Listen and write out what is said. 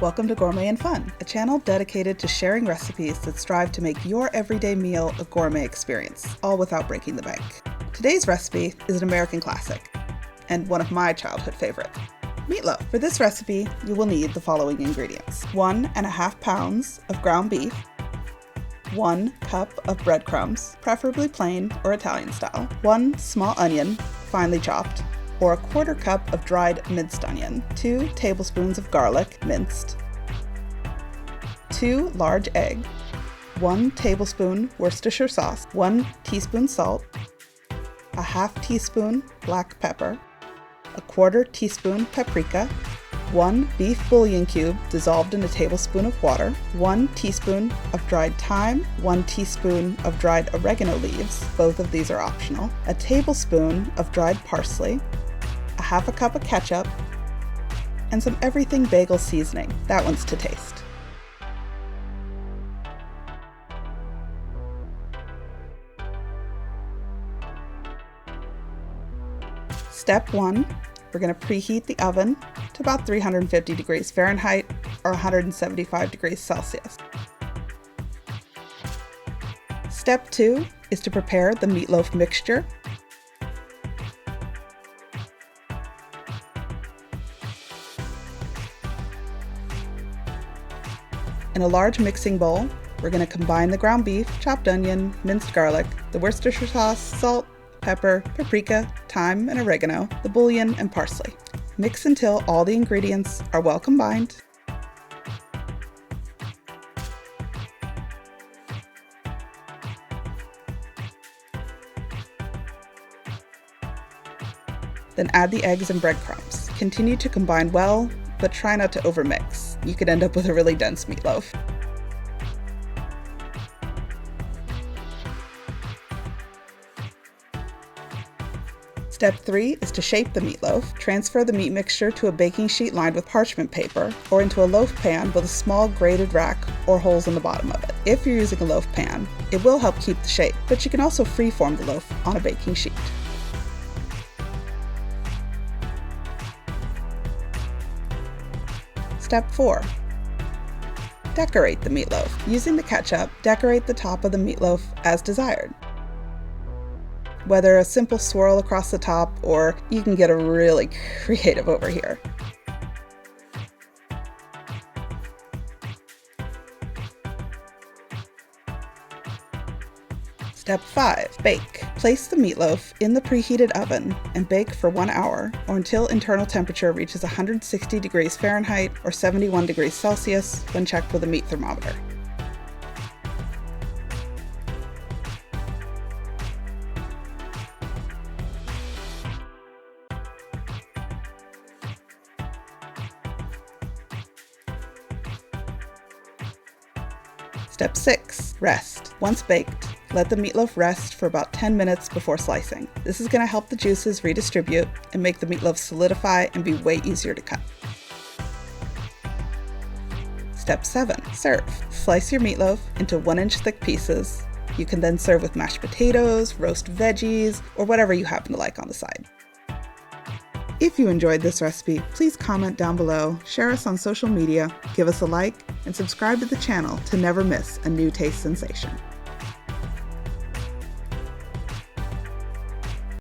Welcome to Gourmet and Fun, a channel dedicated to sharing recipes that strive to make your everyday meal a gourmet experience, all without breaking the bank. Today's recipe is an American classic, and one of my childhood favorites, meatloaf. For this recipe, you will need the following ingredients: 1.5 pounds of ground beef, 1 cup of breadcrumbs, preferably plain or Italian style, 1 small onion, finely chopped, or 1/4 cup of dried minced onion, 2 tablespoons of garlic, minced, 2 large eggs, 1 tablespoon Worcestershire sauce, 1 teaspoon salt, a 1/2 teaspoon black pepper, a 1/4 teaspoon paprika, 1 beef bouillon cube dissolved in a tablespoon of water, 1 teaspoon of dried thyme, 1 teaspoon of dried oregano leaves, both of these are optional, a tablespoon of dried parsley, a 1/2 cup of ketchup, and some everything bagel seasoning. That one's to taste. Step 1, we're going to preheat the oven to about 350 degrees Fahrenheit or 175 degrees Celsius. Step 2 is to prepare the meatloaf mixture. In a large mixing bowl, we're going to combine the ground beef, chopped onion, minced garlic, the Worcestershire sauce, salt, pepper, paprika, thyme, and oregano, the bullion, and parsley. Mix until all the ingredients are well combined. Then add the eggs and breadcrumbs. Continue to combine well, but try not to overmix. You could end up with a really dense meatloaf. Step 3 is to shape the meatloaf. Transfer the meat mixture to a baking sheet lined with parchment paper or into a loaf pan with a small grated rack or holes in the bottom of it. If you're using a loaf pan, it will help keep the shape, but you can also freeform the loaf on a baking sheet. Step 4. Decorate the meatloaf. Using the ketchup, decorate the top of the meatloaf as desired. Whether a simple swirl across the top, or you can get really creative over here. Step 5. Bake. Place the meatloaf in the preheated oven and bake for 1 hour or until internal temperature reaches 160 degrees Fahrenheit or 71 degrees Celsius when checked with a meat thermometer. Step 6. Rest. Once baked, let the meatloaf rest for about 10 minutes before slicing. This is going to help the juices redistribute and make the meatloaf solidify and be way easier to cut. Step 7. Serve. Slice your meatloaf into 1-inch thick pieces. You can then serve with mashed potatoes, roast veggies, or whatever you happen to like on the side. If you enjoyed this recipe, please comment down below, share us on social media, give us a like, and subscribe to the channel to never miss a new taste sensation.